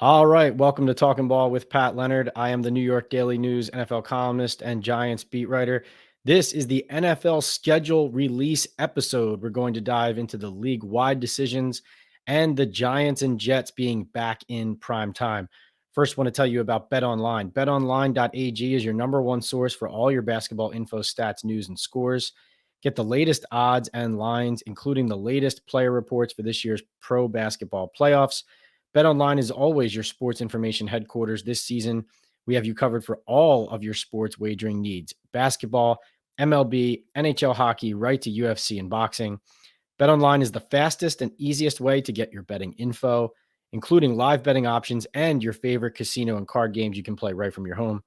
All right, welcome to Talking Ball with Pat Leonard. I am the New York Daily News NFL columnist and Giants beat writer. This is the NFL schedule release episode. We're going to dive into the league-wide decisions and the Giants and Jets being back in prime time. First, I want to tell you about BetOnline. BetOnline.ag is your number one source for all your basketball info, stats, news, and scores. Get the latest odds and lines, including the latest player reports for this year's pro basketball playoffs. BetOnline is always your sports information headquarters. This season, we have you covered for all of your sports wagering needs: basketball, MLB, NHL hockey, right to UFC and boxing. BetOnline is the fastest and easiest way to get your betting info, including live betting options and your favorite casino and card games you can play right from your home.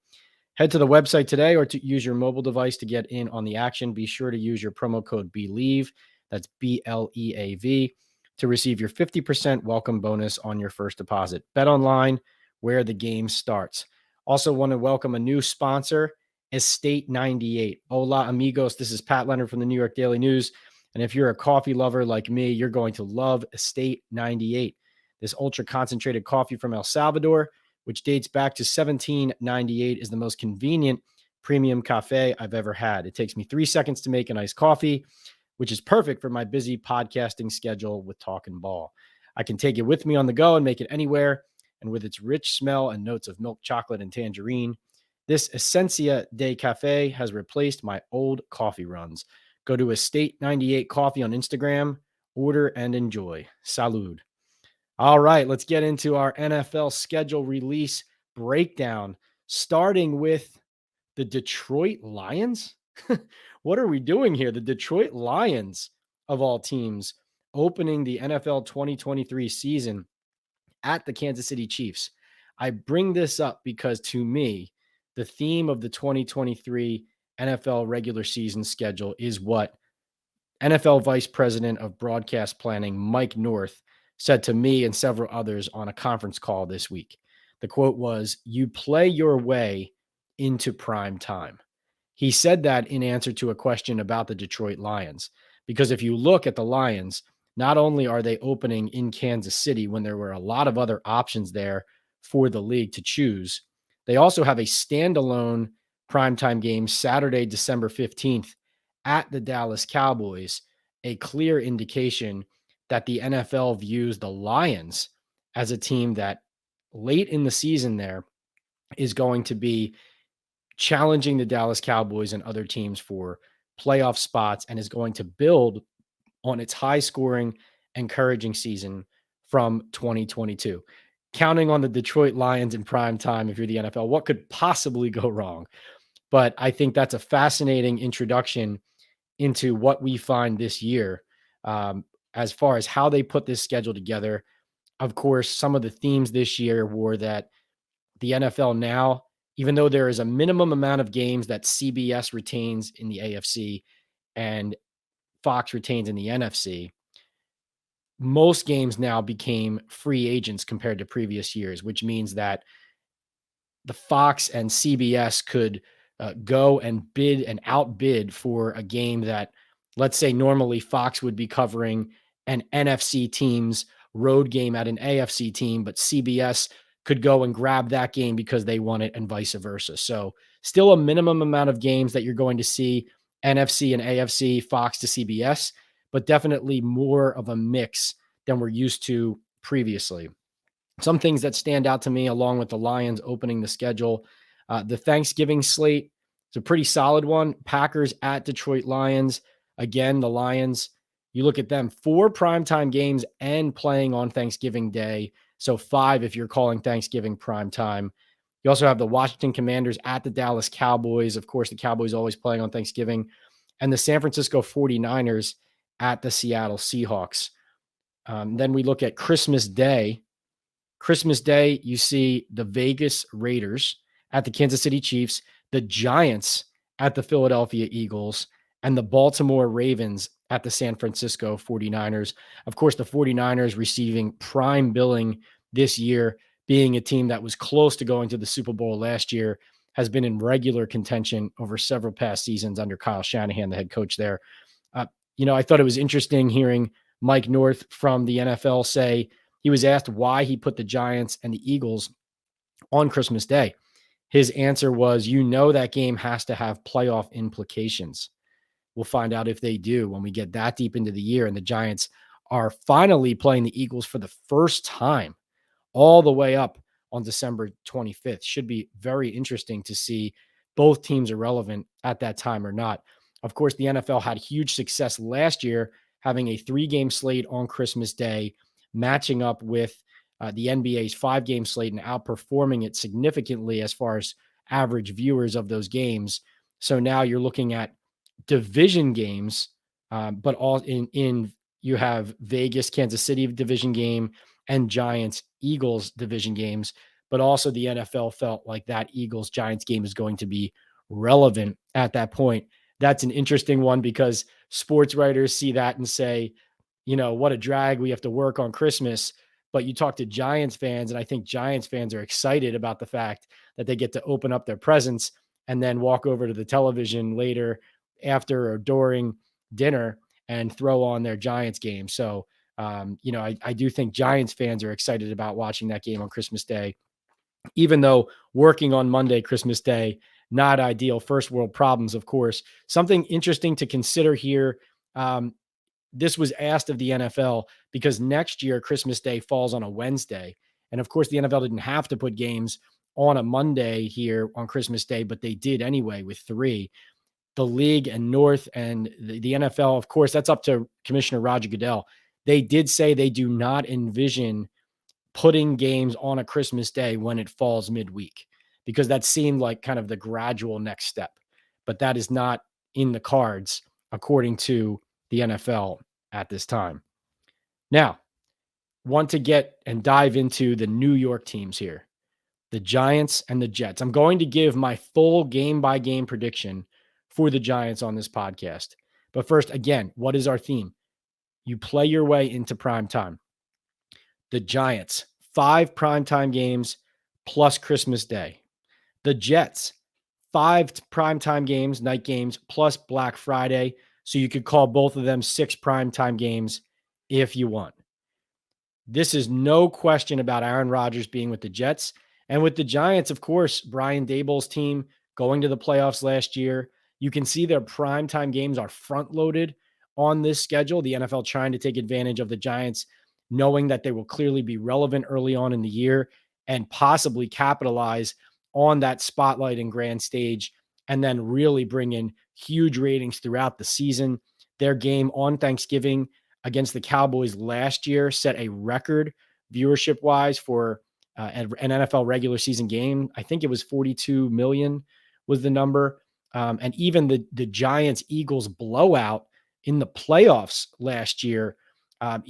Head to the website today or to use your mobile device to get in on the action. Be sure to use your promo code BELIEVE, that's BLEAV, to receive your 50% welcome bonus on your first deposit. Bet online, where the game starts. Also want to welcome a new sponsor, Estate 98. Hola, amigos. This is Pat Leonard from the New York Daily News. And if you're a coffee lover like me, you're going to love Estate 98. This ultra concentrated coffee from El Salvador, which dates back to 1798, is the most convenient premium cafe I've ever had. It takes me 3 seconds to make an iced coffee, which is perfect for my busy podcasting schedule with Talking Ball. I can take it with me on the go and make it anywhere. And with its rich smell and notes of milk chocolate and tangerine, this Essencia de Cafe has replaced my old coffee runs. Go to Estate 98 Coffee on Instagram, order and enjoy. Salud. All right, let's get into our NFL schedule release breakdown, starting with the Detroit Lions. What are we doing here? The Detroit Lions, of all teams, opening the NFL 2023 season at the Kansas City Chiefs. I bring this up because, to me, the theme of the 2023 NFL regular season schedule is what NFL Vice President of Broadcast Planning Mike North said to me and several others on a conference call this week. The quote was, "You play your way into prime time." He said that in answer to a question about the Detroit Lions, because if you look at the Lions, not only are they opening in Kansas City when there were a lot of other options there for the league to choose, they also have a standalone primetime game Saturday, December 15th at the Dallas Cowboys, a clear indication that the NFL views the Lions as a team that late in the season there is going to be challenging the Dallas Cowboys and other teams for playoff spots and is going to build on its high scoring, encouraging season from 2022. Counting on the Detroit Lions in prime time, if you're the NFL, what could possibly go wrong? But I think that's a fascinating introduction into what we find this year, as far as how they put this schedule together. Of course, some of the themes this year were that the NFL now, even though there is a minimum amount of games that CBS retains in the AFC and Fox retains in the NFC, most games now became free agents compared to previous years, which means that the Fox and CBS could go and bid and outbid for a game that, let's say, normally Fox would be covering an NFC team's road game at an AFC team, but CBS could go and grab that game because they won it and vice versa. So still a minimum amount of games that you're going to see NFC and AFC, Fox to CBS, but definitely more of a mix than we're used to previously. Some things that stand out to me, along with the Lions opening the schedule, the Thanksgiving slate is a pretty solid one. Packers at Detroit Lions. Again, the Lions, you look at them, 4 primetime games and playing on Thanksgiving Day. So 5 if you're calling Thanksgiving primetime. You also have the Washington Commanders at the Dallas Cowboys. Of course, the Cowboys always playing on Thanksgiving. And the San Francisco 49ers at the Seattle Seahawks. Then we look at Christmas Day. Christmas Day, you see the Vegas Raiders at the Kansas City Chiefs, the Giants at the Philadelphia Eagles, and the Baltimore Ravens at the San Francisco 49ers. Of course, the 49ers receiving prime billing this year, being a team that was close to going to the Super Bowl last year, has been in regular contention over several past seasons under Kyle Shanahan, the head coach there. I thought it was interesting hearing Mike North from the NFL say He was asked why he put the Giants and the Eagles on Christmas Day. His answer was, that game has to have playoff implications. We'll find out if they do when we get that deep into the year and the Giants are finally playing the Eagles for the first time all the way up on December 25th. Should be very interesting to see both teams are relevant at that time or not. Of course, the NFL had huge success last year, having a 3-game slate on Christmas Day, matching up with the NBA's 5-game slate and outperforming it significantly as far as average viewers of those games. So now you're looking at division games, but all in you have Vegas, Kansas City division game and Giants, Eagles division games, but also the NFL felt like that Eagles Giants game is going to be relevant at that point. That's an interesting one because sports writers see that and say, what a drag. We have to work on Christmas. But you talk to Giants fans, and I think Giants fans are excited about the fact that they get to open up their presents and then walk over to the television later after or during dinner and throw on their Giants game. So, I do think Giants fans are excited about watching that game on Christmas Day, even though working on Monday, Christmas Day, not ideal. First world problems, of course. Something interesting to consider here. This was asked of the NFL because next year, Christmas Day falls on a Wednesday. And of course, the NFL didn't have to put games on a Monday here on Christmas Day, but they did anyway with 3. The league and North and the NFL, of course, that's up to Commissioner Roger Goodell. They did say they do not envision putting games on a Christmas Day when it falls midweek, because that seemed like kind of the gradual next step. But that is not in the cards, according to the NFL at this time. Now, want to get and dive into the New York teams here, the Giants and the Jets. I'm going to give my full game-by-game prediction for the Giants on this podcast. But first, again, what is our theme? You play your way into prime time. The Giants, 5 primetime games plus Christmas Day. The Jets, 5 primetime games, night games, plus Black Friday. So you could call both of them 6 primetime games if you want. This is no question about Aaron Rodgers being with the Jets. And with the Giants, of course, Brian Daboll's team going to the playoffs last year. You can see their primetime games are front-loaded on this schedule. The NFL trying to take advantage of the Giants, knowing that they will clearly be relevant early on in the year and possibly capitalize on that spotlight and grand stage, and then really bring in huge ratings throughout the season. Their game on Thanksgiving against the Cowboys last year set a record viewership-wise for an NFL regular season game. I think it was 42 million was the number. And even the Giants-Eagles blowout in the playoffs last year, I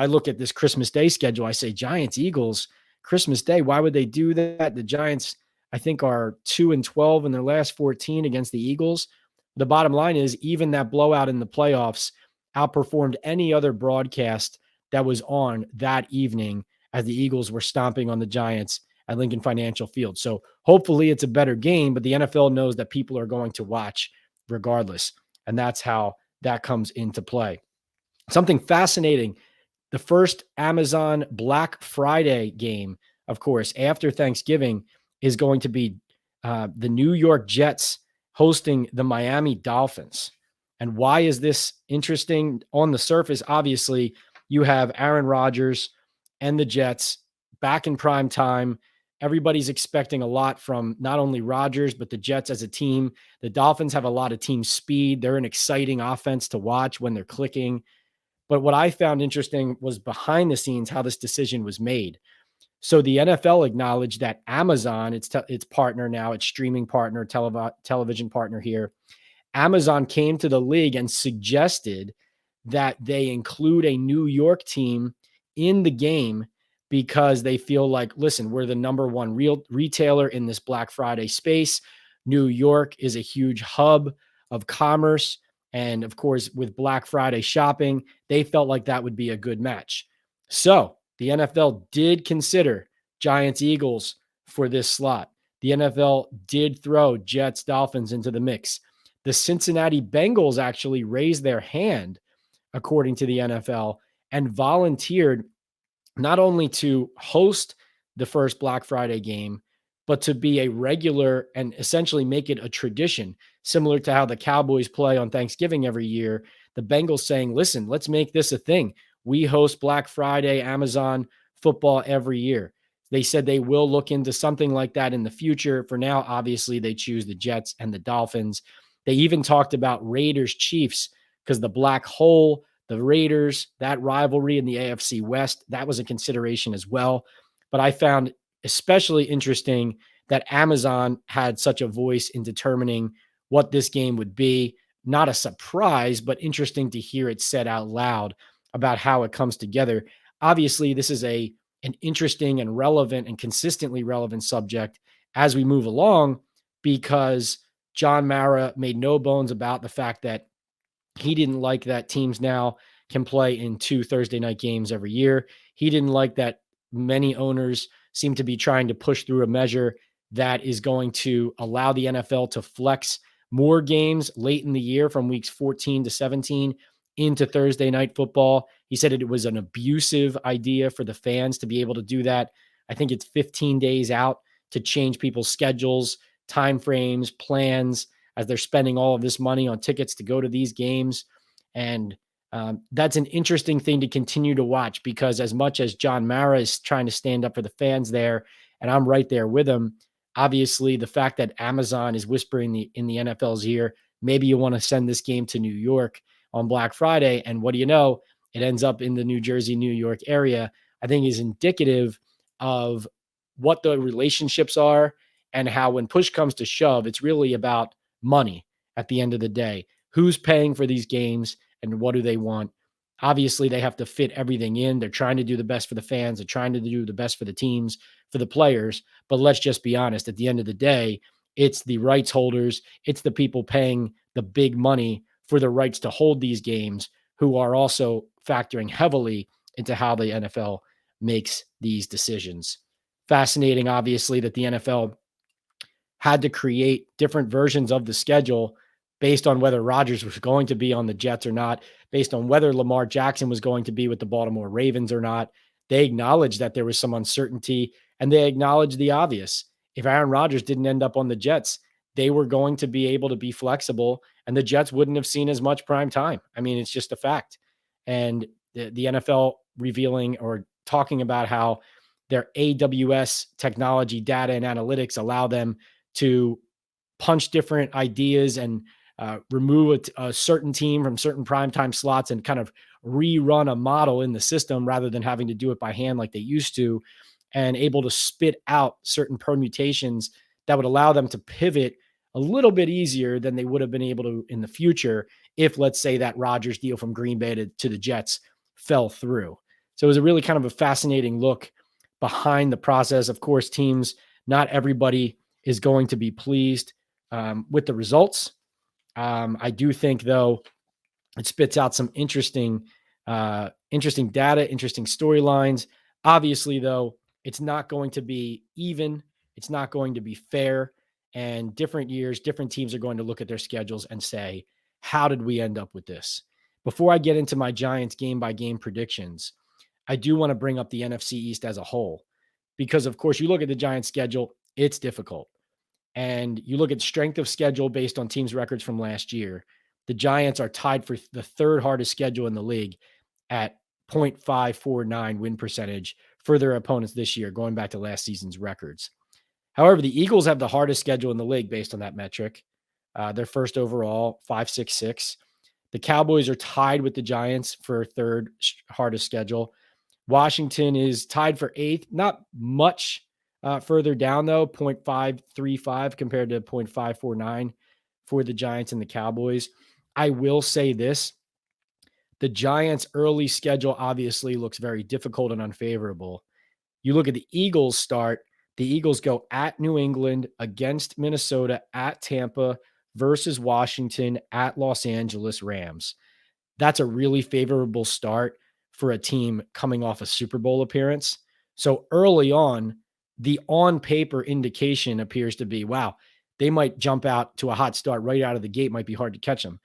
look at this Christmas Day schedule, I say Giants-Eagles, Christmas Day, why would they do that? The Giants, I think, are 2-12 in their last 14 against the Eagles. The bottom line is even that blowout in the playoffs outperformed any other broadcast that was on that evening as the Eagles were stomping on the Giants at Lincoln Financial Field. So hopefully it's a better game, but the NFL knows that people are going to watch regardless. And that's how that comes into play. Something fascinating, the first Amazon Black Friday game, of course, after Thanksgiving is going to be the New York Jets hosting the Miami Dolphins. And why is this interesting? On the surface, obviously, you have Aaron Rodgers and the Jets back in prime time. Everybody's expecting a lot from not only Rodgers, but the Jets as a team. The Dolphins have a lot of team speed. They're an exciting offense to watch when they're clicking. But what I found interesting was behind the scenes how this decision was made. So the NFL acknowledged that Amazon, its partner now, its streaming partner, television partner here, Amazon came to the league and suggested that they include a New York team in the game because they feel like, listen, we're the number one real retailer in this Black Friday space. New York is a huge hub of commerce. And of course, with Black Friday shopping, they felt like that would be a good match. So the NFL did consider Giants Eagles for this slot. The NFL did throw Jets Dolphins into the mix. The Cincinnati Bengals actually raised their hand, according to the NFL, and volunteered not only to host the first Black Friday game, but to be a regular and essentially make it a tradition, similar to how the Cowboys play on Thanksgiving every year. The Bengals saying, listen, let's make this a thing. We host Black Friday Amazon football every year. They said they will look into something like that in the future. For now, obviously, they choose the Jets and the Dolphins. They even talked about Raiders Chiefs because the black hole, the Raiders, that rivalry in the AFC West, that was a consideration as well. But I found especially interesting that Amazon had such a voice in determining what this game would be. Not a surprise, but interesting to hear it said out loud about how it comes together. Obviously, this is an interesting and relevant and consistently relevant subject as we move along because John Mara made no bones about the fact that he didn't like that teams now can play in 2 Thursday night games every year. He didn't like that many owners seem to be trying to push through a measure that is going to allow the NFL to flex more games late in the year from weeks 14 to 17 into Thursday night football. He said it was an abusive idea for the fans to be able to do that. I think it's 15 days out to change people's schedules, time frames, plans, as they're spending all of this money on tickets to go to these games. And that's an interesting thing to continue to watch because as much as John Mara is trying to stand up for the fans there, and I'm right there with him, obviously the fact that Amazon is whispering in the NFL's ear, maybe you want to send this game to New York on Black Friday. And what do you know? It ends up in the New Jersey, New York area, I think is indicative of what the relationships are and how when push comes to shove, it's really about money at the end of the day. Who's paying for these games and what do they want? Obviously, they have to fit everything in. They're trying to do the best for the fans. They're trying to do the best for the teams, for the players. But let's just be honest. At the end of the day, it's the rights holders, it's the people paying the big money for the rights to hold these games who are also factoring heavily into how the NFL makes these decisions. Fascinating, obviously, that the NFL had to create different versions of the schedule based on whether Rodgers was going to be on the Jets or not, based on whether Lamar Jackson was going to be with the Baltimore Ravens or not. They acknowledged that there was some uncertainty and they acknowledged the obvious. If Aaron Rodgers didn't end up on the Jets, they were going to be able to be flexible and the Jets wouldn't have seen as much prime time. I mean, it's just a fact. And the NFL revealing or talking about how their AWS technology, data, and analytics allow them to punch different ideas and remove a certain team from certain primetime slots and kind of rerun a model in the system rather than having to do it by hand like they used to, and able to spit out certain permutations that would allow them to pivot a little bit easier than they would have been able to in the future if, let's say, that Rodgers deal from Green Bay to the Jets fell through. So it was a really kind of a fascinating look behind the process. Of course, teams, not everybody is going to be pleased with the results. I do think, though, it spits out some interesting data, interesting storylines. Obviously, though, it's not going to be even. It's not going to be fair. And different years, different teams are going to look at their schedules and say, how did we end up with this? Before I get into my Giants game by game predictions, I do want to bring up the NFC East as a whole, because of course you look at the Giants schedule, it's difficult. And you look at strength of schedule based on teams' records from last year, the Giants are tied for the third hardest schedule in the league at 0.549 win percentage for their opponents this year, going back to last season's records. However, the Eagles have the hardest schedule in the league based on that metric. They're first overall, 5-6-6. The Cowboys are tied with the Giants for third hardest schedule. Washington is tied for eighth, not much further down, though, 0.535 compared to 0.549 for the Giants and the Cowboys. I will say this. The Giants' early schedule obviously looks very difficult and unfavorable. You look at the Eagles start, the Eagles go at New England, against Minnesota, at Tampa, versus Washington, at Los Angeles Rams. That's a really favorable start for a team coming off a Super Bowl appearance. So early on paper indication appears to be, wow, they might jump out to a hot start right out of the gate, might be hard to catch them.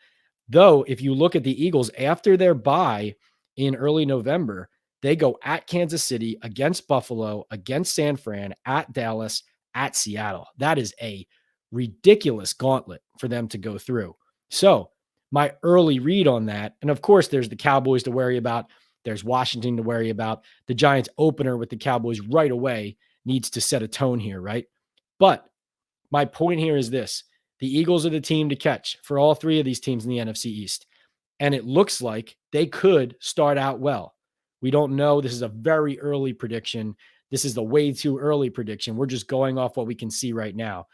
Though, if you look at the Eagles after their bye in early November, They go at Kansas City, against Buffalo, against San Fran, at Dallas, at Seattle. That is a ridiculous gauntlet for them to go through. So, my early read on that, and of course, there's the Cowboys to worry about. There's Washington to worry about. The Giants opener with the Cowboys right away needs to set a tone here, right? But my point here is this: the Eagles are the team to catch for all three of these teams in the NFC East. And it looks like they could start out well. We don't know. This is a very early prediction. This is the way too early prediction. We're just going off what we can see right now.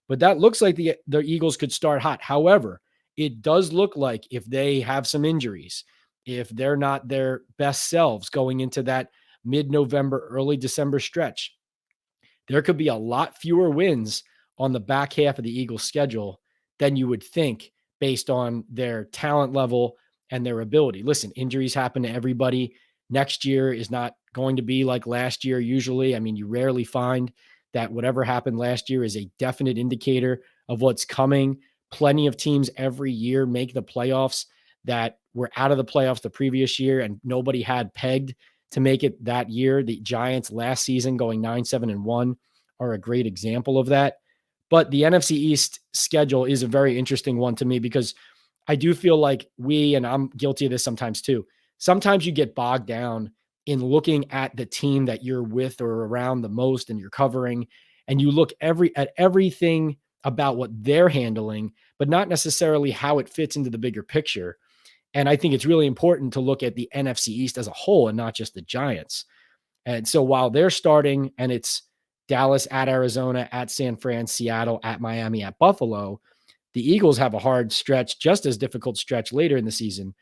But that looks like the Eagles could start hot. However, it does look like if they have some injuries, if they're not their best selves going into that mid-November, early December stretch, there could be a lot fewer wins on the back half of the Eagles schedule than you would think based on their talent level and their ability. Listen, injuries happen to everybody. Next year is not going to be like last year usually. I mean, you rarely find that whatever happened last year is a definite indicator of what's coming. Plenty of teams every year make the playoffs that were out of the playoffs the previous year and nobody had pegged to make it that year. The Giants last season going 9-7-1 are a great example of that. But the NFC East schedule is a very interesting one to me because I do feel like and I'm guilty of this sometimes too, sometimes you get bogged down in looking at the team that you're with or around the most and you're covering, and you look at everything about what they're handling, but not necessarily how it fits into the bigger picture. And I think it's really important to look at the NFC East as a whole and not just the Giants. And so while they're starting and it's Dallas at Arizona, at San Fran, Seattle, at Miami, at Buffalo, the Eagles have a hard stretch, just as difficult stretch later in the season.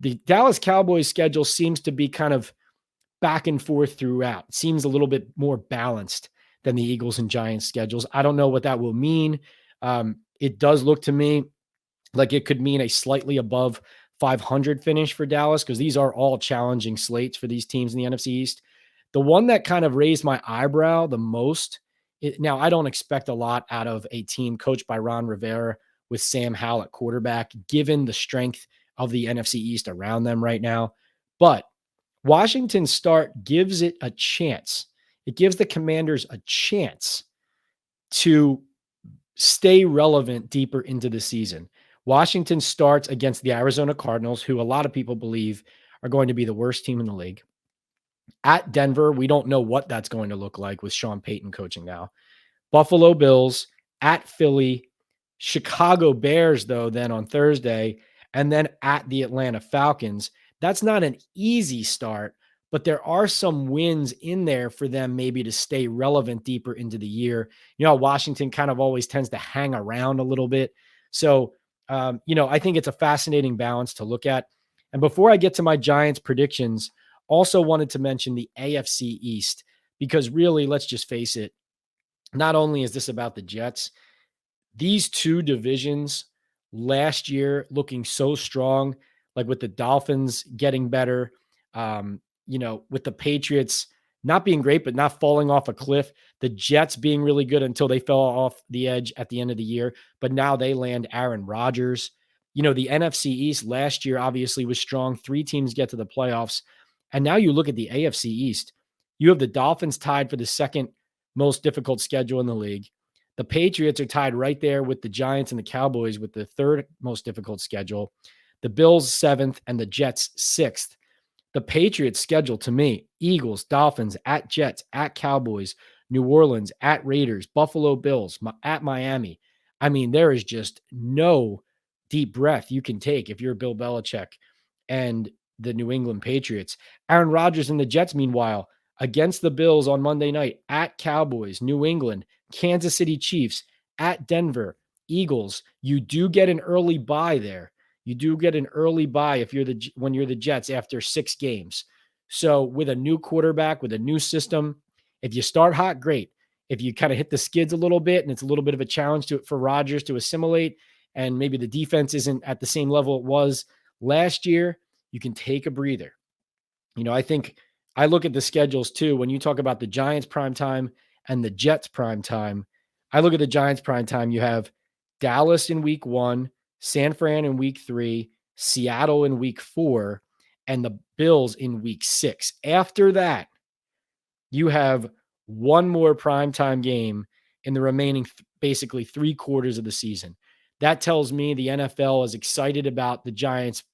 The Dallas Cowboys schedule seems to be kind of back and forth throughout. It seems a little bit more balanced than the Eagles and Giants schedules. I don't know what that will mean. It does look to me like it could mean a slightly above 500 finish for Dallas because these are all challenging slates for these teams in the NFC East. The one that kind of raised my eyebrow the most, now I don't expect a lot out of a team coached by Ron Rivera with Sam Howell at quarterback, given the strength of the NFC East around them right now. But Washington's start gives it a chance. It gives the Commanders a chance to stay relevant deeper into the season. Washington starts against the Arizona Cardinals, who a lot of people believe are going to be the worst team in the league. At Denver, we don't know what that's going to look like with Sean Payton coaching now. Buffalo Bills, at Philly, Chicago Bears, though, then on Thursday, and then at the Atlanta Falcons. That's not an easy start, but there are some wins in there for them maybe to stay relevant deeper into the year. You know, Washington kind of always tends to hang around a little bit. So, I think it's a fascinating balance to look at. And before I get to my Giants predictions, also wanted to mention the AFC East, because really, let's just face it, not only is this about the Jets, these two divisions last year looking so strong, like with the Dolphins getting better, with the Patriots not being great, but not falling off a cliff, the Jets being really good until they fell off the edge at the end of the year, but now they land Aaron Rodgers. The NFC East last year obviously was strong. 3 teams get to the playoffs. And now you look at the AFC East, you have the Dolphins tied for the second most difficult schedule in the league. The Patriots are tied right there with the Giants and the Cowboys with the third most difficult schedule. The Bills 7th and the Jets 6th. The Patriots schedule to me, Eagles, Dolphins, at Jets, at Cowboys, New Orleans, at Raiders, Buffalo Bills, at Miami. I mean, there is just no deep breath you can take if you're Bill Belichick and the New England Patriots. Aaron Rodgers and the Jets, meanwhile, against the Bills on Monday night, at Cowboys, New England, Kansas City Chiefs, at Denver, Eagles. You do get an early bye there. You do get an early bye when you're the Jets after 6 games. So with a new quarterback, with a new system, if you start hot, great. If you kind of hit the skids a little bit and it's a little bit of a challenge for Rodgers to assimilate, and maybe the defense isn't at the same level it was last year, you can take a breather. I think I look at the schedules too. When you talk about the Giants prime time and the Jets prime time, I look at the Giants prime time. You have Dallas in week 1, San Fran in week 3, Seattle in week 4, and the Bills in week 6. After that, you have one more primetime game in the remaining basically 3 quarters of the season. That tells me the NFL is excited about the Giants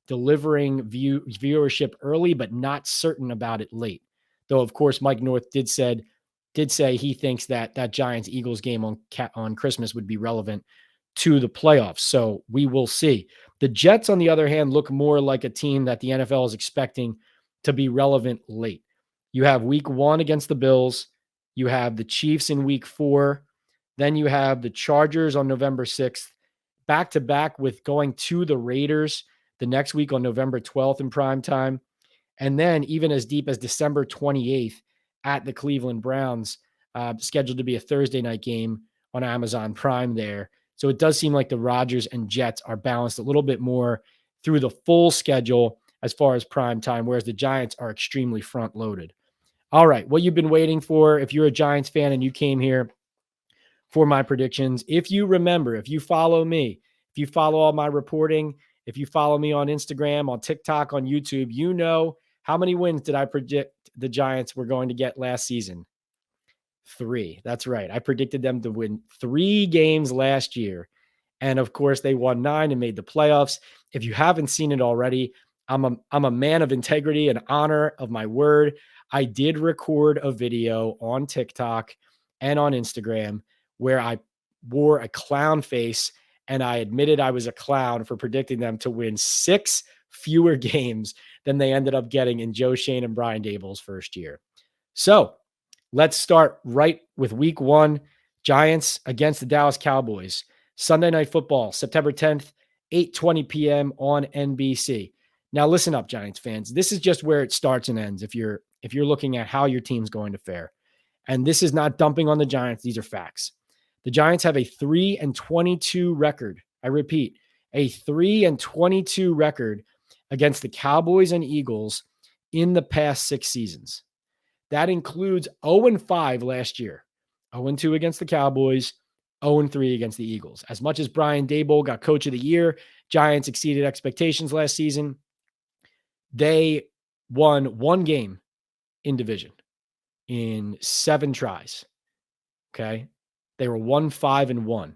delivering viewership early, but not certain about it late. Though, of course, Mike North did say he thinks that Giants Eagles game on Christmas would be relevant to the playoffs. So we will see. The Jets, on the other hand, look more like a team that the NFL is expecting to be relevant late. You have week 1 against the Bills. You have the Chiefs in week 4. Then you have the Chargers on November 6th, back to back with going to the Raiders the next week on November 12th in prime time. And then even as deep as December 28th at the Cleveland Browns, scheduled to be a Thursday night game on Amazon Prime there. So it does seem like the Rodgers and Jets are balanced a little bit more through the full schedule as far as prime time, whereas the Giants are extremely front loaded. All right, what you've been waiting for, if you're a Giants fan and you came here for my predictions, if you remember, if you follow me, if you follow all my reporting, if you follow me on Instagram, on TikTok, on YouTube, you know how many wins did I predict the Giants were going to get last season? 3. That's right. I predicted them to win 3 games last year. And of course, they won 9 and made the playoffs. If you haven't seen it already, I'm a man of integrity and honor of my word. I did record a video on TikTok and on Instagram where I wore a clown face and I admitted I was a clown for predicting them to win 6 fewer games than they ended up getting in Joe Schoen and Brian Daboll's first year. So let's start right with week 1, Giants against the Dallas Cowboys. Sunday Night Football, September 10th, 8:20 p.m. on NBC. Now listen up, Giants fans. This is just where it starts and ends if you're looking at how your team's going to fare. And this is not dumping on the Giants. These are facts. The Giants have a 3-22 record. I repeat, a 3-22 record against the Cowboys and Eagles in the past 6 seasons. That includes 0-5 last year. 0-2 against the Cowboys, 0-3 against the Eagles. As much as Brian Daboll got Coach of the Year, Giants exceeded expectations last season. They won 1 game in division in 7 tries. Okay. They were 1-5-1.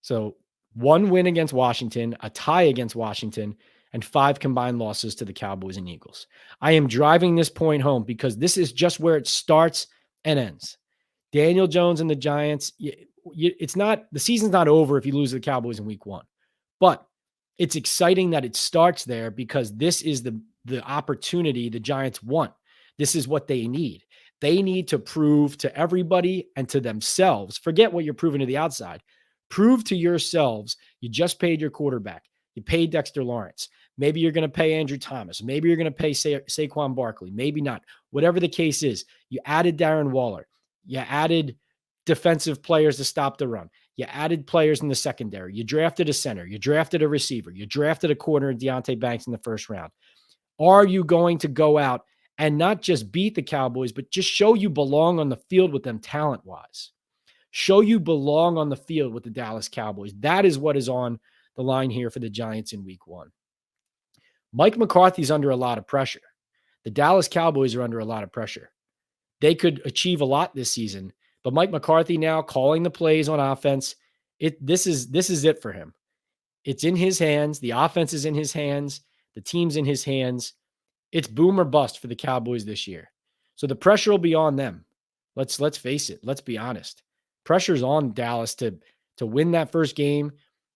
So 1 win against Washington, a tie against Washington, and 5 combined losses to the Cowboys and Eagles. I am driving this point home because this is just where it starts and ends. Daniel Jones and the Giants, it's not, the season's not over if you lose to the Cowboys in week 1, but it's exciting that it starts there because this is the opportunity the Giants want. This is what they need. They need to prove to everybody and to themselves. Forget what you're proving to the outside. Prove to yourselves you just paid your quarterback. You paid Dexter Lawrence. Maybe you're going to pay Andrew Thomas. Maybe you're going to pay Saquon Barkley. Maybe not. Whatever the case is, you added Darren Waller. You added defensive players to stop the run. You added players in the secondary. You drafted a center. You drafted a receiver. You drafted a corner in Deontay Banks in the first round. Are you going to go out and not just beat the Cowboys, but just show you belong on the field with them talent-wise? Show you belong on the field with the Dallas Cowboys. That is what is on the line here for the Giants in week 1. Mike McCarthy's under a lot of pressure. The Dallas Cowboys are under a lot of pressure. They could achieve a lot this season, but Mike McCarthy now calling the plays on offense, this is it for him. It's in his hands. The offense is in his hands. The team's in his hands. It's boom or bust for the Cowboys this year. So the pressure will be on them. Let's face it. Let's be honest. Pressure's on Dallas to win that first game,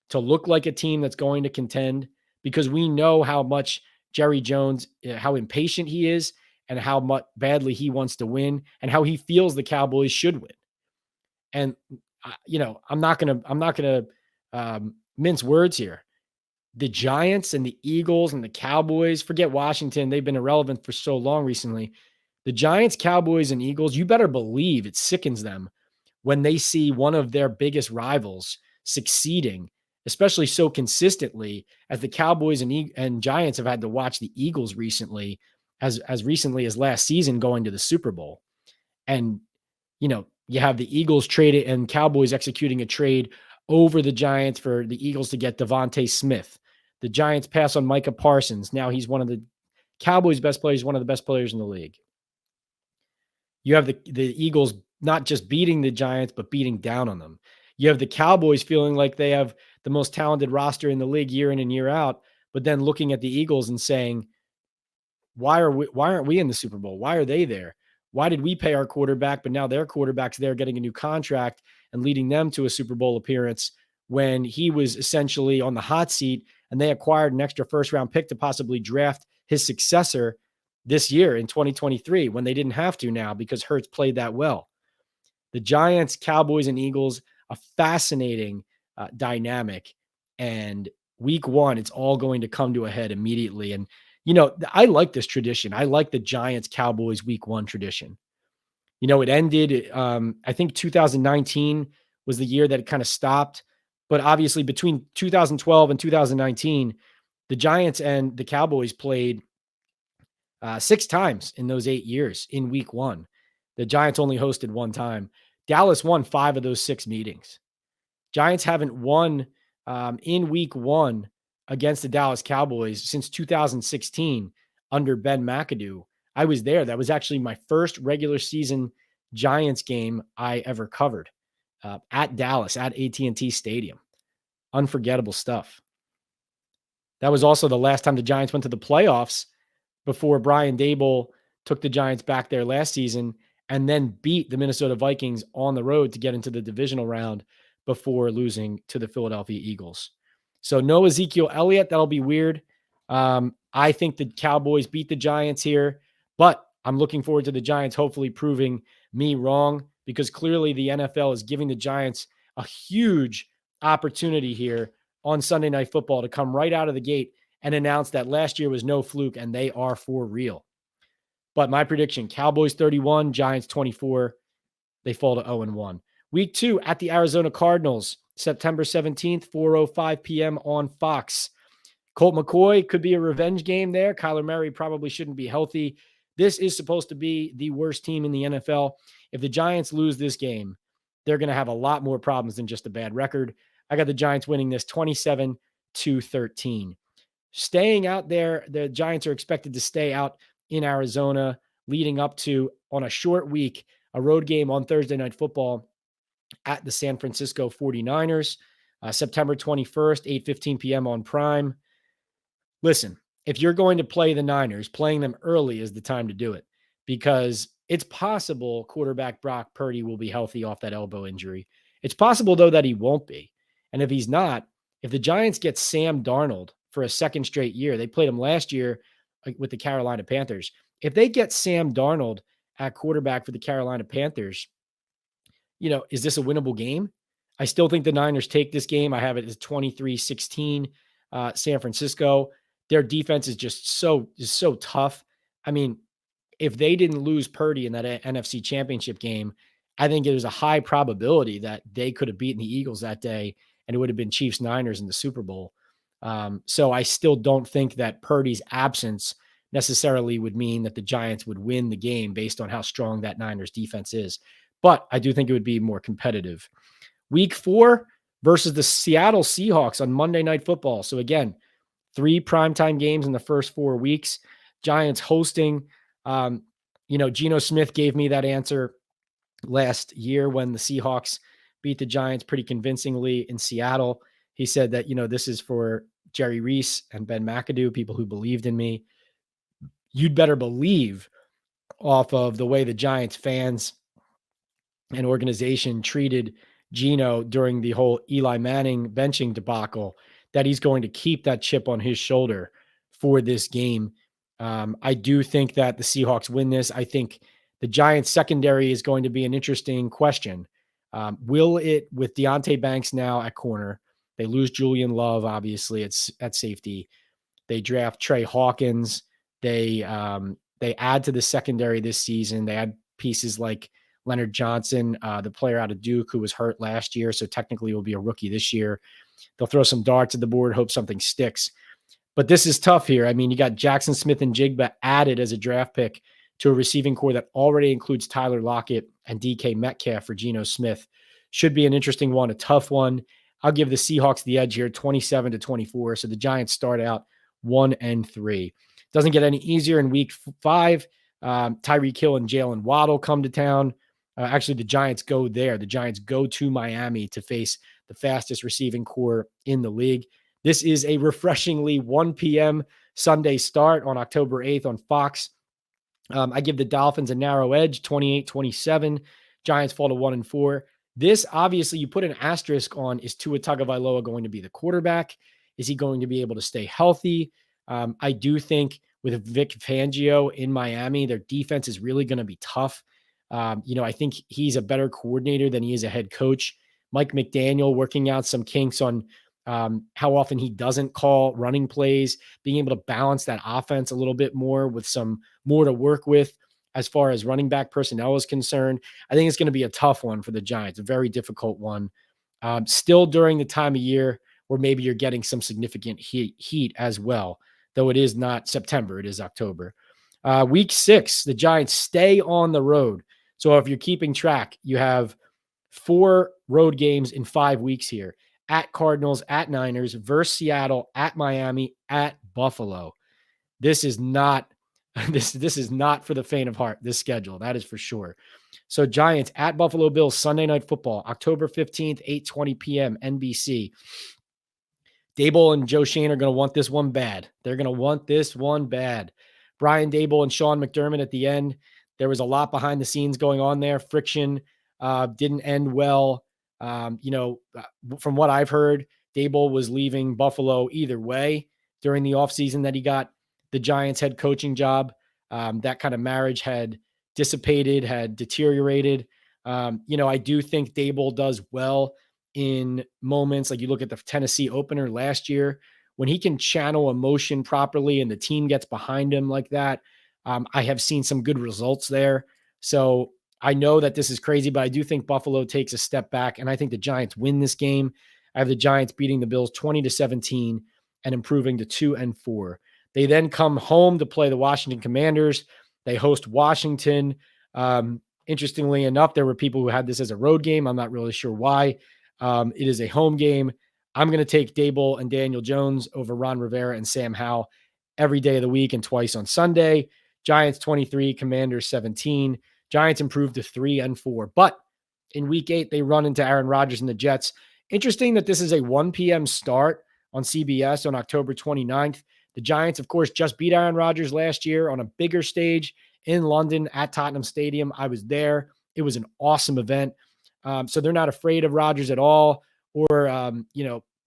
to look like a team that's going to contend, because we know how much Jerry Jones, how impatient he is and how much badly he wants to win and how he feels the Cowboys should win. And, I'm not going to mince words here. The Giants and the Eagles and the Cowboys, forget Washington. They've been irrelevant for so long recently. The Giants, Cowboys, and Eagles, you better believe it sickens them when they see one of their biggest rivals succeeding, especially so consistently as the Cowboys and Giants have had to watch the Eagles recently, as recently as last season going to the Super Bowl. And, you have the Eagles traded and Cowboys executing a trade over the Giants for the Eagles to get Devontae Smith. The Giants pass on Micah Parsons. Now he's one of the Cowboys' best player is one of the best players in the league. You have the Eagles not just beating the Giants, but beating down on them. You have the Cowboys feeling like they have the most talented roster in the league year in and year out, but then looking at the Eagles and saying, why aren't we in the Super Bowl? Why are they there? Why did we pay our quarterback, but now their quarterback's there getting a new contract and leading them to a Super Bowl appearance when he was essentially on the hot seat and they acquired an extra first round pick to possibly draft his successor this year in 2023 when they didn't have to now because Hurts played that well. The Giants, Cowboys, and Eagles, a fascinating dynamic. And week one, it's all going to come to a head immediately. And, I like this tradition. I like the Giants, Cowboys week one tradition. It ended, I think 2019 was the year that it kind of stopped. But obviously between 2012 and 2019, the Giants and the Cowboys played 6 times in those 8 years in week one. The Giants only hosted one time. Dallas won 5 of those 6 meetings. Giants haven't won in week one against the Dallas Cowboys since 2016 under Ben McAdoo. I was there. That was actually my first regular season Giants game I ever covered at Dallas, at AT&T Stadium. Unforgettable stuff. That was also the last time the Giants went to the playoffs before Brian Daboll took the Giants back there last season and then beat the Minnesota Vikings on the road to get into the divisional round before losing to the Philadelphia Eagles. So no Ezekiel Elliott. That'll be weird. I think the Cowboys beat the Giants here, but I'm looking forward to the Giants hopefully proving me wrong because clearly the NFL is giving the Giants a huge opportunity here on Sunday Night Football to come right out of the gate and announce that last year was no fluke and they are for real. But my prediction, Cowboys 31, Giants 24. They fall to 0-1. Week 2 at the Arizona Cardinals, September 17th, 4:05 p.m. on Fox. Colt McCoy could be a revenge game there. Kyler Murray probably shouldn't be healthy. This is supposed to be the worst team in the NFL. If the Giants lose this game, they're going to have a lot more problems than just a bad record. I got the Giants winning this 27-13. Staying out there, the Giants are expected to stay out in Arizona leading up to, on a short week, a road game on Thursday Night Football at the San Francisco 49ers, September 21st, 8:15 p.m. on Prime. Listen, if you're going to play the Niners, playing them early is the time to do it because it's possible quarterback Brock Purdy will be healthy off that elbow injury. It's possible, though, that he won't be. And if he's not, if the Giants get Sam Darnold for a second straight year, they played him last year with the Carolina Panthers. If they get Sam Darnold at quarterback for the Carolina Panthers, is this a winnable game? I still think the Niners take this game. I have it as 23-16 San Francisco. Their defense is just so tough. I mean, if they didn't lose Purdy in that NFC Championship game, I think it was a high probability that they could have beaten the Eagles that day and it would have been Chiefs Niners in the Super Bowl. So I still don't think that Purdy's absence necessarily would mean that the Giants would win the game based on how strong that Niners defense is. But I do think it would be more competitive. Week 4 versus the Seattle Seahawks on Monday Night Football. So again, 3 primetime games in the first 4 weeks. Giants hosting. Geno Smith gave me that answer last year when the Seahawks beat the Giants pretty convincingly in Seattle. He said that, this is for Jerry Reese and Ben McAdoo, people who believed in me. You'd better believe off of the way the Giants fans and organization treated Geno during the whole Eli Manning benching debacle that he's going to keep that chip on his shoulder for this game. I do think that the Seahawks win this. I think the Giants secondary is going to be an interesting question. Will it, with Deonte Banks now at corner, they lose Julian Love, obviously, at safety. They draft Trey Hawkins. They add to the secondary this season. They add pieces like Leonard Johnson, the player out of Duke who was hurt last year, so technically will be a rookie this year. They'll throw some darts at the board, hope something sticks. But this is tough here. I mean, you got Jackson Smith and Jigba added as a draft pick to a receiving core that already includes Tyler Lockett and DK Metcalf for Geno Smith. Should be an interesting one, a tough one. I'll give the Seahawks the edge here, 27-24. So the Giants start out 1-3. Doesn't get any easier in week 5. Tyreek Hill and Jalen Waddle come to town. Actually, the Giants go there. The Giants go to Miami to face the fastest receiving core in the league. This is a refreshingly 1 p.m. Sunday start on October 8th on Fox. I give the Dolphins a narrow edge, 28-27. Giants fall to 1-4. This, obviously, you put an asterisk on, is Tua Tagovailoa going to be the quarterback? Is he going to be able to stay healthy? I do think with Vic Fangio in Miami, their defense is really going to be tough. I think he's a better coordinator than he is a head coach. Mike McDaniel working out some kinks on how often he doesn't call running plays, being able to balance that offense a little bit more with some more to work with as far as running back personnel is concerned. I think it's going to be a tough one for the Giants, a very difficult one. Still during the time of year where maybe you're getting some significant heat as well, though it is not September, it is October. Week 6, the Giants stay on the road. So if you're keeping track, you have 4 road games in 5 weeks here. At Cardinals, at Niners, versus Seattle, at Miami, at Buffalo. This is not this is not for the faint of heart, this schedule. That is for sure. So Giants at Buffalo Bills, Sunday Night Football, October 15th, 8:20 p.m., NBC. Daboll and Joe Shane are going to want this one bad. They're going to want this one bad. Brian Daboll and Sean McDermott at the end. There was a lot behind the scenes going on there. Friction didn't end well. From what I've heard, Daboll was leaving Buffalo either way during the offseason that he got the Giants head coaching job. That kind of marriage had dissipated, had deteriorated. I do think Daboll does well in moments like you look at the Tennessee opener last year when he can channel emotion properly and the team gets behind him like that. I have seen some good results there. So I know that this is crazy, but I do think Buffalo takes a step back, and I think the Giants win this game. I have the Giants beating the Bills 20-17 and improving to 2-4. They then come home to play the Washington Commanders. They host Washington. Interestingly enough, there were people who had this as a road game. I'm not really sure why. It is a home game. I'm going to take Daboll and Daniel Jones over Ron Rivera and Sam Howell every day of the week and twice on Sunday. Giants 23, Commanders 17. Giants improved to 3-4. But in week 8, they run into Aaron Rodgers and the Jets. Interesting that this is a 1 p.m. start on CBS on October 29th. The Giants, of course, just beat Aaron Rodgers last year on a bigger stage in London at Tottenham Stadium. I was there. It was an awesome event. So they're not afraid of Rodgers at all, or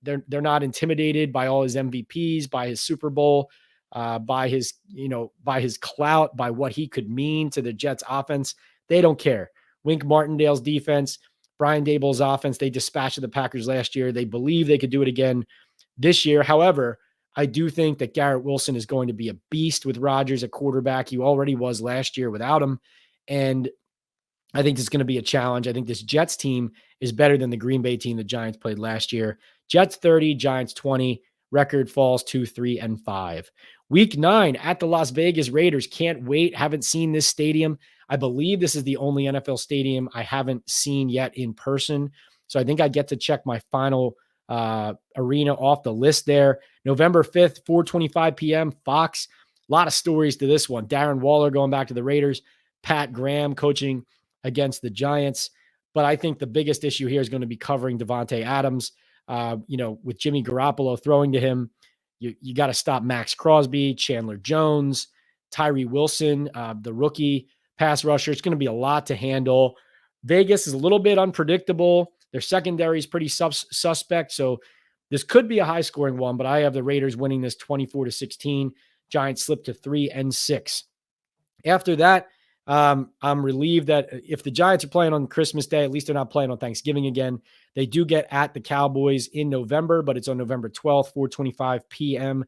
they're not intimidated by all his MVPs, by his Super Bowl, by his clout, by what he could mean to the Jets offense. They don't care. Wink Martindale's defense, Brian Daboll's offense, they dispatched the Packers last year. They believe they could do it again this year. However, I do think that Garrett Wilson is going to be a beast with Rodgers at quarterback. He already was last year without him. And I think this is going to be a challenge. I think this Jets team is better than the Green Bay team the Giants played last year. Jets 30, Giants 20. Record falls to 3-5. Week 9 at the Las Vegas Raiders. Can't wait. Haven't seen this stadium. I believe this is the only NFL stadium I haven't seen yet in person. So I think I get to check my final arena off the list there. November 5th, 4:25 p.m. Fox. A lot of stories to this one. Darren Waller going back to the Raiders. Pat Graham coaching against the Giants. But I think the biggest issue here is going to be covering Devontae Adams. With Jimmy Garoppolo throwing to him, you got to stop Max Crosby, Chandler Jones, Tyree Wilson, the rookie pass rusher. It's going to be a lot to handle. Vegas is a little bit unpredictable. Their secondary is pretty suspect. So this could be a high scoring one, but I have the Raiders winning this 24-16. Giants slip to 3-6. After that, I'm relieved that if the Giants are playing on Christmas Day, at least they're not playing on Thanksgiving again. They do get at the Cowboys in November, but it's on November 12th, 4:25 p.m.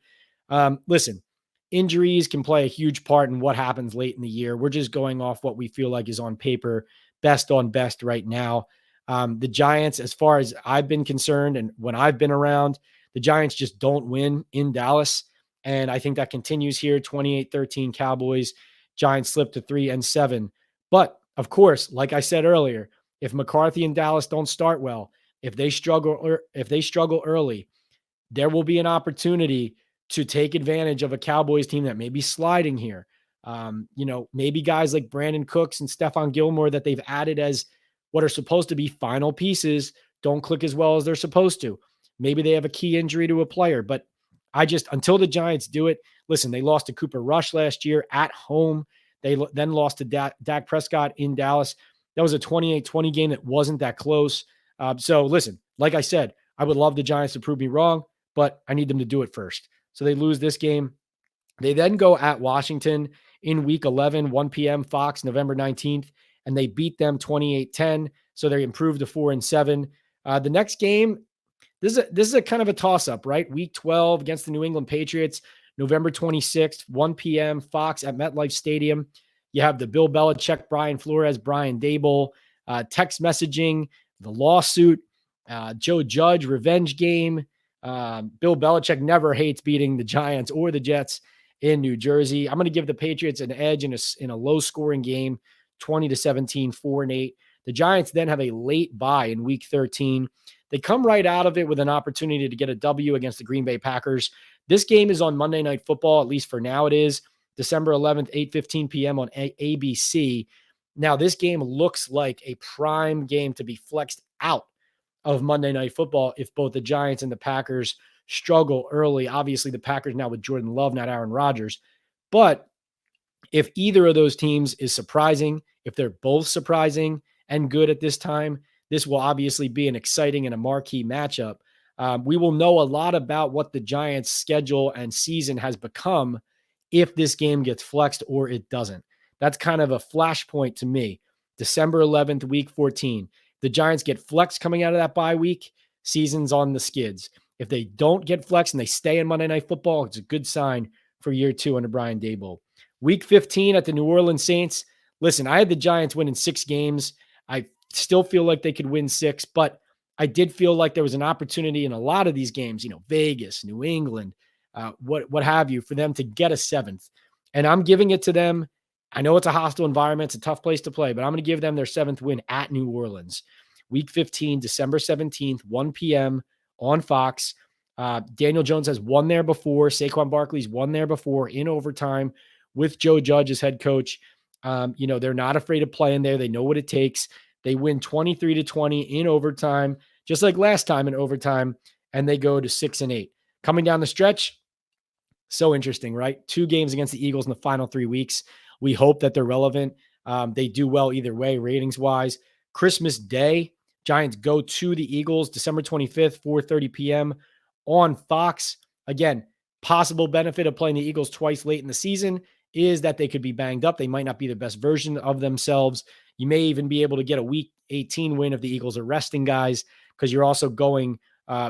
Listen, injuries can play a huge part in what happens late in the year. We're just going off what we feel like is on paper, best on best right now. The Giants, as far as I've been concerned and when I've been around, the Giants just don't win in Dallas. And I think that continues here, 28-13 Cowboys. Giants slip to 3-7. But of course, like I said earlier, if McCarthy and Dallas don't start well, if they struggle early, there will be an opportunity to take advantage of a Cowboys team that may be sliding here. Maybe guys like Brandon Cooks and Stephon Gilmore that they've added as what are supposed to be final pieces don't click as well as they're supposed to. Maybe they have a key injury to a player, but until the Giants do it, listen, they lost to Cooper Rush last year at home. They then lost to Dak Prescott in Dallas. That was a 28-20 game that wasn't that close. So listen, like I said, I would love the Giants to prove me wrong, but I need them to do it first. So they lose this game. They then go at Washington in week 11, 1 p.m. Fox, November 19th, and they beat them 28-10. So they improved to 4-7. The next game, this is a kind of a toss-up, right? Week 12 against the New England Patriots, November 26th, 1 p.m. Fox at MetLife Stadium. You have the Bill Belichick, Brian Flores, Brian Dable, text messaging, the lawsuit, Joe Judge revenge game. Bill Belichick never hates beating the Giants or the Jets in New Jersey. I'm going to give the Patriots an edge in a low-scoring game, 20-17, 4-8. The Giants then have a late bye in week 13. They come right out of it with an opportunity to get a W against the Green Bay Packers. This game is on Monday Night Football, at least for now it is, December 11th, 8:15 p.m. on ABC. Now, this game looks like a prime game to be flexed out of Monday Night Football if both the Giants and the Packers struggle early. Obviously, the Packers now with Jordan Love, not Aaron Rodgers. But if either of those teams is surprising, if they're both surprising and good at this time, this will obviously be an exciting and a marquee matchup. We will know a lot about what the Giants' schedule and season has become if this game gets flexed or it doesn't. That's kind of a flashpoint to me. December 11th, week 14. The Giants get flexed coming out of that bye week, season's on the skids. If they don't get flexed and they stay in Monday Night Football, it's a good sign for year 2 under Brian Dable. Week 15 at the New Orleans Saints. Listen, I had the Giants winning 6 games. I still feel like they could win 6, but I did feel like there was an opportunity in a lot of these games, Vegas, New England, what have you, for them to get a 7th. And I'm giving it to them. I know it's a hostile environment. It's a tough place to play, but I'm going to give them their 7th win at New Orleans. Week 15, December 17th, 1 p.m. on Fox. Daniel Jones has won there before. Saquon Barkley's won there before in overtime with Joe Judge as head coach. They're not afraid of playing there. They know what it takes. They win 23-20 in overtime, just like last time in overtime, and they go to 6-8. Coming down the stretch, so interesting, right? 2 games against the Eagles in the final 3 weeks. We hope that they're relevant. They do well either way, ratings-wise. Christmas Day, Giants go to the Eagles, December 25th, 4:30 p.m. on Fox. Again, possible benefit of playing the Eagles twice late in the season is that they could be banged up. They might not be the best version of themselves. You may even be able to get a week 18 win if the Eagles are resting guys, because you're also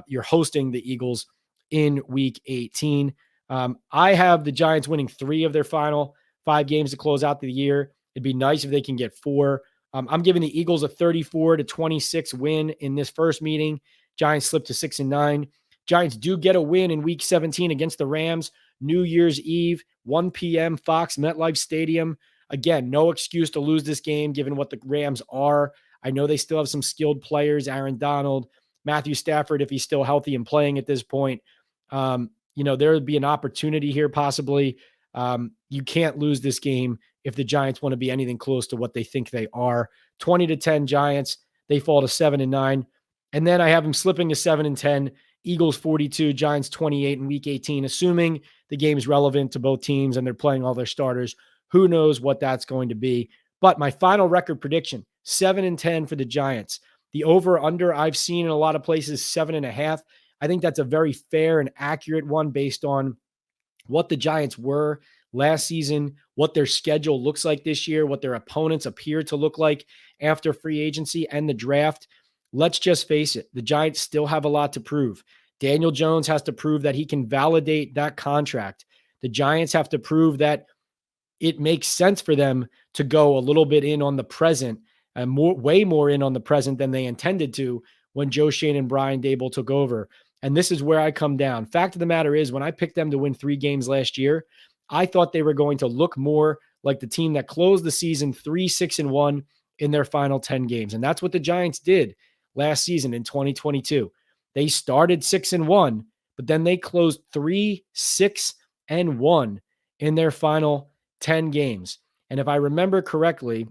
you're hosting the Eagles in week 18. I have the Giants winning 3 of their final 5 games to close out the year. It'd be nice if they can get 4. I'm giving the Eagles a 34-26 win in this first meeting. Giants slip to 6-9. Giants do get a win in week 17 against the Rams, New Year's Eve, 1 p.m. Fox, MetLife Stadium. Again, no excuse to lose this game given what the Rams are. I know they still have some skilled players, Aaron Donald, Matthew Stafford, if he's still healthy and playing at this point. There would be an opportunity here possibly. You can't lose this game if the Giants want to be anything close to what they think they are. 20-10 Giants, they fall to 7-9. And then I have them slipping to 7-10. Eagles 42, Giants 28 in week 18, assuming the game is relevant to both teams and they're playing all their starters. Who knows what that's going to be? But my final record prediction, 7-10 for the Giants. The over-under I've seen in a lot of places, 7.5. I think that's a very fair and accurate one based on what the Giants were last season, what their schedule looks like this year, what their opponents appear to look like after free agency and the draft. Let's just face it, the Giants still have a lot to prove. Daniel Jones has to prove that he can validate that contract. The Giants have to prove that it makes sense for them to go a little bit in on the present and way more in on the present than they intended to when Joe Schoen and Brian Dable took over. And this is where I come down. Fact of the matter is, when I picked them to win 3 games last year, I thought they were going to look more like the team that closed the season 3-6-1 in their final 10 games. And that's what the Giants did last season in 2022. They started 6-1, but then they closed 3-6-1 in their final 10 games. And if I remember correctly,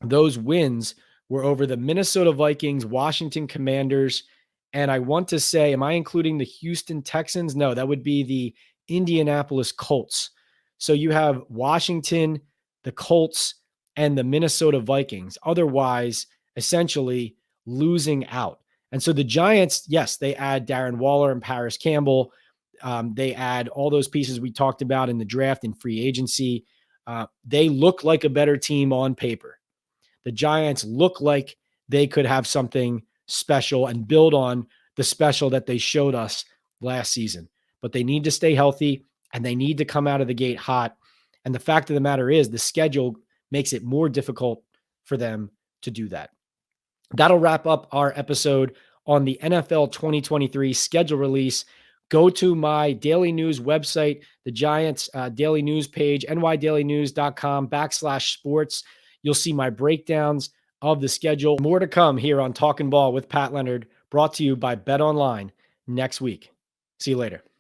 those wins were over the Minnesota Vikings, Washington Commanders, and I want to say, am I including the Houston Texans? No, that would be the Indianapolis Colts. So you have Washington, the Colts, and the Minnesota Vikings. Otherwise, essentially losing out. And so the Giants, yes, they add Darren Waller and Paris Campbell. They add all those pieces we talked about in the draft and free agency. They look like a better team on paper. The Giants look like they could have something special and build on the special that they showed us last season. But they need to stay healthy and they need to come out of the gate hot. And the fact of the matter is, the schedule makes it more difficult for them to do that. That'll wrap up our episode on the NFL 2023 schedule release. Go to my daily news website, the Giants daily news page, nydailynews.com/sports. You'll see my breakdowns of the schedule. More to come here on Talking Ball with Pat Leonard, brought to you by Bet Online next week. See you later.